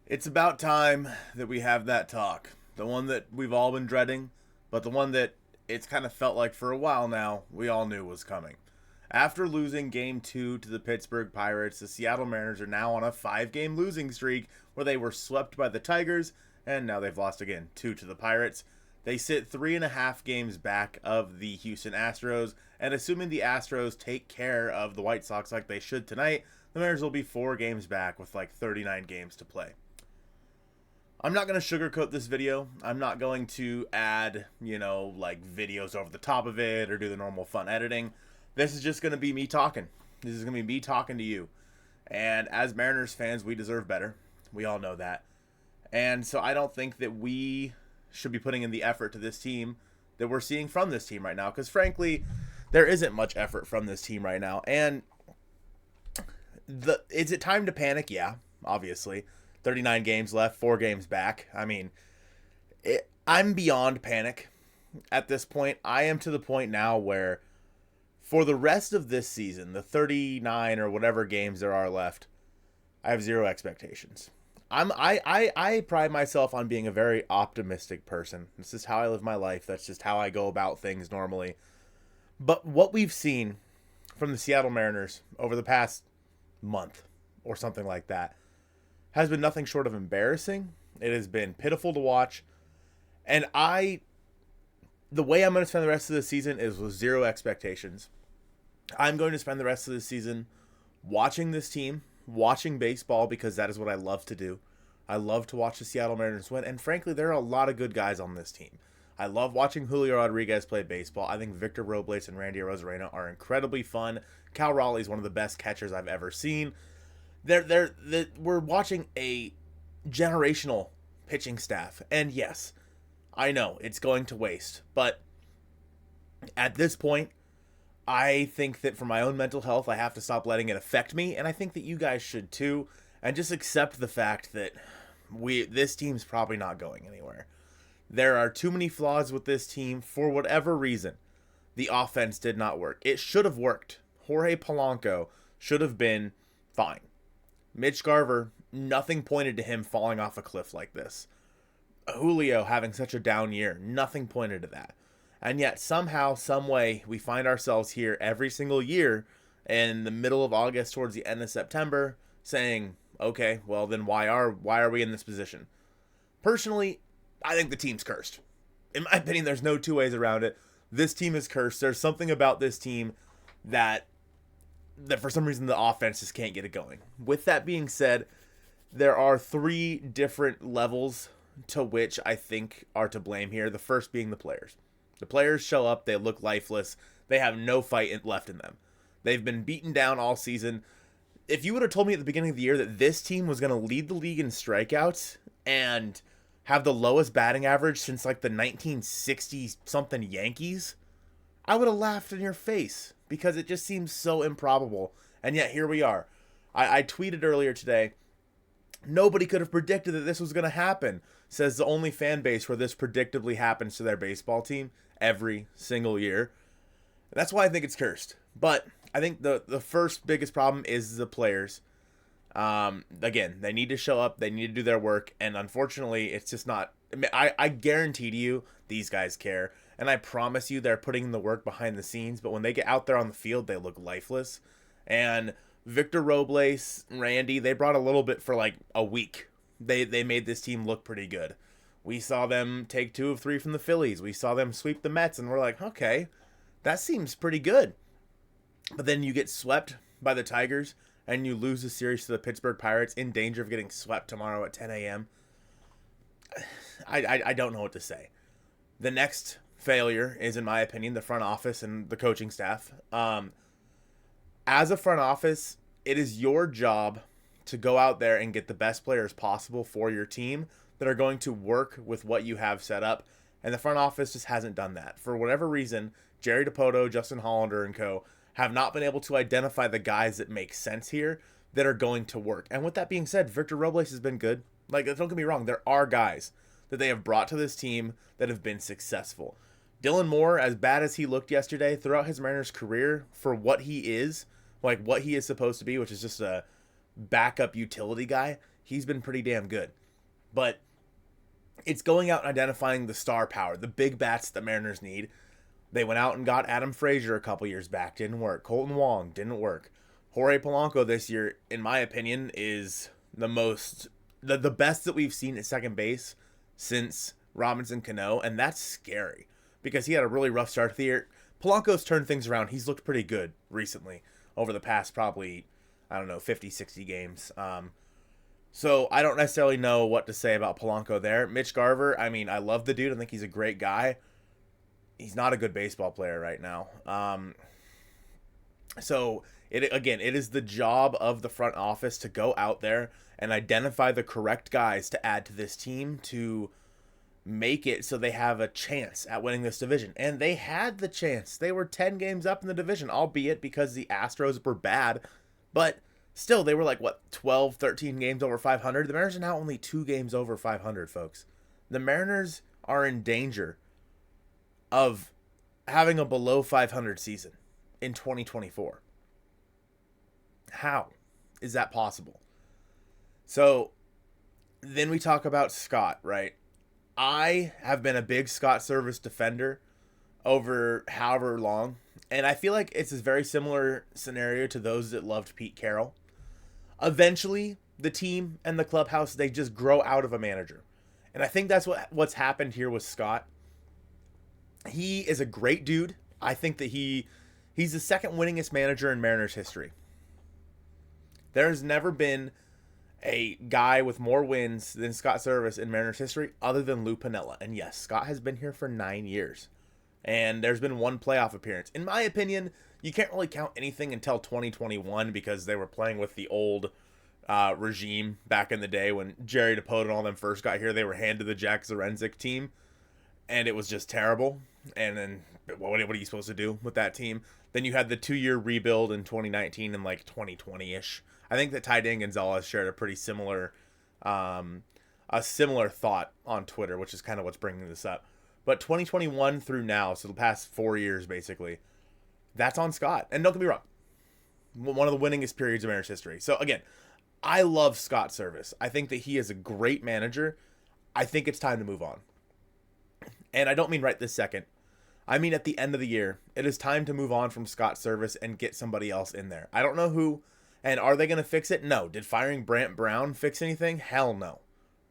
It's about time that we have that talk. The one that we've all been dreading, but the one that it's kind of felt like for a while now we all knew was coming. After losing game 2 to the Pittsburgh Pirates, the Seattle Mariners are now on a 5-game losing streak where they were swept by the Tigers, and now they've lost again 2 to the Pirates. They sit 3.5 games back of the Houston Astros, and assuming the Astros take care of the White Sox like they should tonight, the Mariners will be 4 games back with like 39 games to play. I'm not going to sugarcoat this video. I'm not going to add, like videos over the top of it or do the normal fun editing. This is just going to be me talking. This is going to be me talking to you. And as Mariners fans, we deserve better. We all know that. And so I don't think that we should be putting in the effort to this team that we're seeing from this team right now. Because frankly, there isn't much effort from this team right now. And is it time to panic? Yeah, obviously. 39 games left, 4 games back. I mean, I'm beyond panic at this point. I am to the point now where for the rest of this season, the 39 or whatever games there are left, I have zero expectations. I pride myself on being a very optimistic person. This is how I live my life. That's just how I go about things normally. But what we've seen from the Seattle Mariners over the past month or something like that has been nothing short of embarrassing. It has been pitiful to watch. And the way I'm going to spend the rest of the season is with zero expectations. I'm going to spend the rest of the season watching this team, watching baseball, because that is what I love to do. I love to watch the Seattle Mariners win. And frankly, there are a lot of good guys on this team. I love watching Julio Rodriguez play baseball. I think Victor Robles and Randy Arozarena are incredibly fun. Cal Raleigh is one of the best catchers I've ever seen. We're watching a generational pitching staff. And yes, I know it's going to waste. But at this point, I think that for my own mental health, I have to stop letting it affect me. And I think that you guys should too. And just accept the fact that this team's probably not going anywhere. There are too many flaws with this team for whatever reason. The offense did not work. It should have worked. Jorge Polanco should have been fine. Mitch Garver, nothing pointed to him falling off a cliff like this. Julio having such a down year, nothing pointed to that. And yet somehow, some way, we find ourselves here every single year in the middle of August towards the end of September saying, okay, well then why are we in this position? Personally, I think the team's cursed. In my opinion, there's no two ways around it. This team is cursed. There's something about this team that for some reason the offense just can't get it going. With that being said, there are 3 different levels to which I think are to blame here. The first being the players. The players show up, they look lifeless, they have no fight left in them. They've been beaten down all season. If you would have told me at the beginning of the year that this team was going to lead the league in strikeouts and have the lowest batting average since like the 1960-something Yankees, I would have laughed in your face because it just seems so improbable. And yet here we are. I tweeted earlier today, nobody could have predicted that this was going to happen, says the only fan base where this predictably happens to their baseball team every single year. That's why I think it's cursed. But I think the first biggest problem is the players. Again, they need to show up, they need to do their work, and unfortunately, it's just not. I guarantee to you, these guys care, and I promise you they're putting in the work behind the scenes, but when they get out there on the field, they look lifeless. And Victor Robles, Randy, they brought a little bit for like a week. They made this team look pretty good. We saw them take 2 of 3 from the Phillies. We saw them sweep the Mets, and we're like, okay, that seems pretty good. But then you get swept by the Tigers, and you lose the series to the Pittsburgh Pirates, in danger of getting swept tomorrow at 10 a.m. I don't know what to say. The next failure is, in my opinion, the front office and the coaching staff. As a front office, it is your job to go out there and get the best players possible for your team that are going to work with what you have set up. And the front office just hasn't done that. For whatever reason, Jerry Dipoto, Justin Hollander, and co. have not been able to identify the guys that make sense here that are going to work. And with that being said, Victor Robles has been good. Like, don't get me wrong, there are guys that they have brought to this team that have been successful. Dylan Moore, as bad as he looked yesterday, throughout his Mariners career, for what he is, like what he is supposed to be, which is just a backup utility guy, he's been pretty damn good. But it's going out and identifying the star power, the big bats the Mariners need. They went out and got Adam Frazier a couple years back. Didn't work. Colton Wong didn't work. Jorge Polanco this year, in my opinion, is the best that we've seen at second base since Robinson Cano, and that's scary because he had a really rough start to the year. Polanco's turned things around. He's looked pretty good recently over the past probably, 50, 60 games. So I don't necessarily know what to say about Polanco there. Mitch Garver, I mean, I love the dude. I think he's a great guy. He's not a good baseball player right now. So it is the job of the front office to go out there and identify the correct guys to add to this team to make it so they have a chance at winning this division. And they had the chance. They were 10 games up in the division, albeit because the Astros were bad. But still, they were 12, 13 games over 500. The Mariners are now only 2 games over 500, folks. The Mariners are in danger of having a below 500 season in 2024. How is that possible? So then we talk about Scott, right? I have been a big Scott Servais defender over however long, and I feel like it's a very similar scenario to those that loved Pete Carroll. Eventually, the team and the clubhouse, they just grow out of a manager. And I think that's what's happened here with Scott. He is a great dude. I think that he's the second winningest manager in Mariners history. There's never been a guy with more wins than Scott Servais in Mariners history other than Lou Piniella. And yes, Scott has been here for 9 years. And there's been one playoff appearance. In my opinion, you can't really count anything until 2021 because they were playing with the old regime back in the day when Jerry DePoto and all them first got here. They were handed the Jack Zarenzik team, and it was just terrible. And then what are you supposed to do with that team? Then you had the 2-year rebuild in 2019 and 2020-ish. I think that Ty Dan Gonzalez shared a pretty similar thought on Twitter, which is kind of what's bringing this up. But 2021 through now, so the past 4 years basically, that's on Scott. And don't get me wrong, one of the winningest periods of Mariners history. So again, I love Scott Servais. I think that he is a great manager. I think it's time to move on. And I don't mean right this second. I mean at the end of the year. It is time to move on from Scott Servais and get somebody else in there. I don't know who, and are they going to fix it? No. Did firing Brant Brown fix anything? Hell no.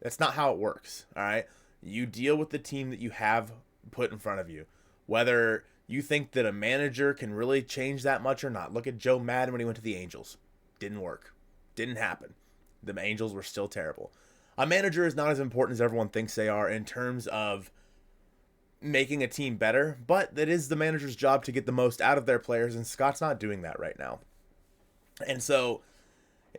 That's not how it works, all right? You deal with the team that you have put in front of you. Whether you think that a manager can really change that much or not. Look at Joe Madden when he went to the Angels. Didn't work. Didn't happen. The Angels were still terrible. A manager is not as important as everyone thinks they are in terms of making a team better, but that is the manager's job to get the most out of their players, and Scott's not doing that right now. And so,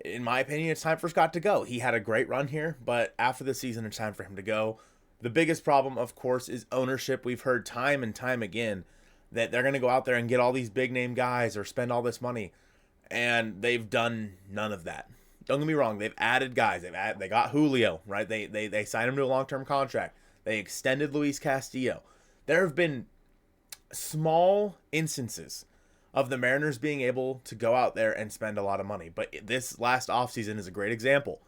in my opinion, it's time for Scott to go. He had a great run here, but after the season, it's time for him to go. The biggest problem, of course, is ownership. We've heard time and time again that they're going to go out there and get all these big-name guys or spend all this money, and they've done none of that. Don't get me wrong. They've added guys. They got Julio, right? They signed him to a long-term contract. They extended Luis Castillo. There have been small instances of the Mariners being able to go out there and spend a lot of money, but this last offseason is a great example.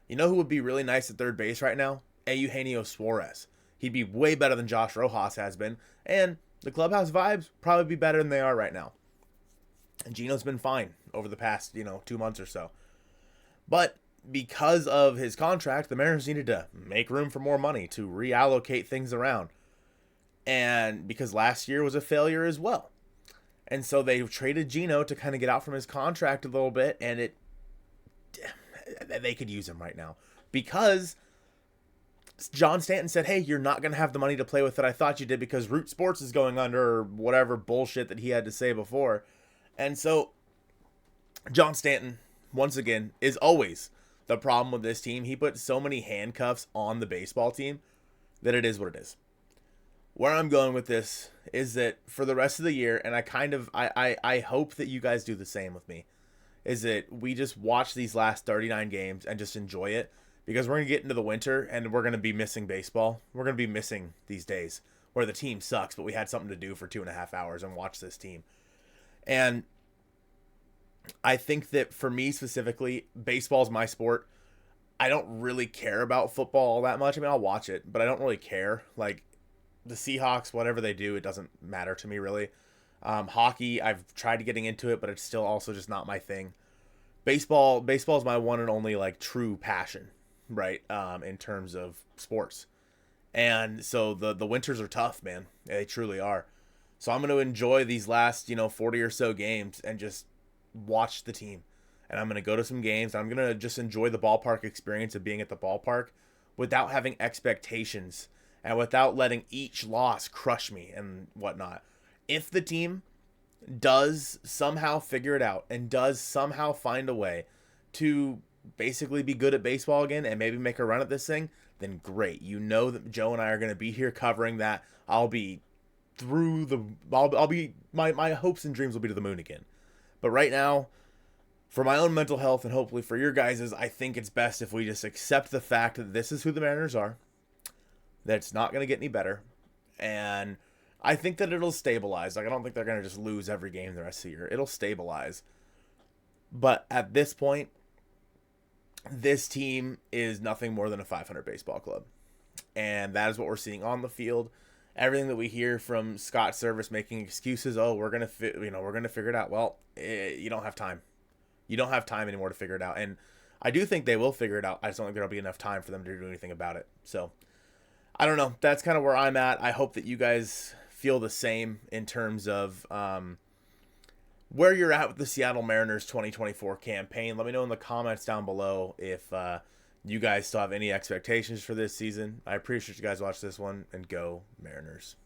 You know who would be really nice at third base right now? Eugenio Suarez. He'd be way better than Josh Rojas has been, and the clubhouse vibes probably be better than they are right now. And Gino's been fine over the past, 2 months or so. But because of his contract, the Mariners needed to make room for more money to reallocate things around. And because last year was a failure as well. And so they traded Gino to kind of get out from his contract a little bit, and they could use him right now. Because John Stanton said, hey, you're not going to have the money to play with that I thought you did because Root Sports is going under, or whatever bullshit that he had to say before. And so John Stanton, once again, is always the problem with this team. He put so many handcuffs on the baseball team that it is what it is. Where I'm going with this is that for the rest of the year, and I hope that you guys do the same with me, is that we just watch these last 39 games and just enjoy it, because we're going to get into the winter and we're going to be missing baseball. We're going to be missing these days where the team sucks, but we had something to do for 2.5 hours and watch this team. And I think that for me specifically, baseball is my sport. I don't really care about football all that much. I mean, I'll watch it, but I don't really care. Like the Seahawks, whatever they do, it doesn't matter to me really. Hockey, I've tried getting into it, but it's still also just not my thing. Baseball is my one and only like true passion, right? In terms of sports, and so the winters are tough, man. They truly are. So I'm going to enjoy these last 40 or so games and just watch the team. And I'm going to go to some games. I'm going to just enjoy the ballpark experience of being at the ballpark without having expectations and without letting each loss crush me and whatnot. If the team does somehow figure it out and does somehow find a way to basically be good at baseball again and maybe make a run at this thing, then great. You know that Joe and I are going to be here covering that. I'll be through the I'll be my hopes and dreams will be to the moon again. But right now, for my own mental health and hopefully for your guys's, I think it's best if we just accept the fact that this is who the Mariners are, that it's not going to get any better, and I think that it'll stabilize. Like, I don't think they're going to just lose every game the rest of the year. It'll stabilize. But at this point, this team is nothing more than a 500 baseball club. And that is what we're seeing on the field. Everything that we hear from Scott Servais making excuses, oh, we're going to we're going to figure it out. Well, you don't have time. You don't have time anymore to figure it out. And I do think they will figure it out. I just don't think there'll be enough time for them to do anything about it. So, I don't know. That's kind of where I'm at. I hope that you guys feel the same in terms of where you're at with the Seattle Mariners 2024 campaign. Let me know in the comments down below if you guys still have any expectations for this season. I appreciate you guys watch this one, and go Mariners.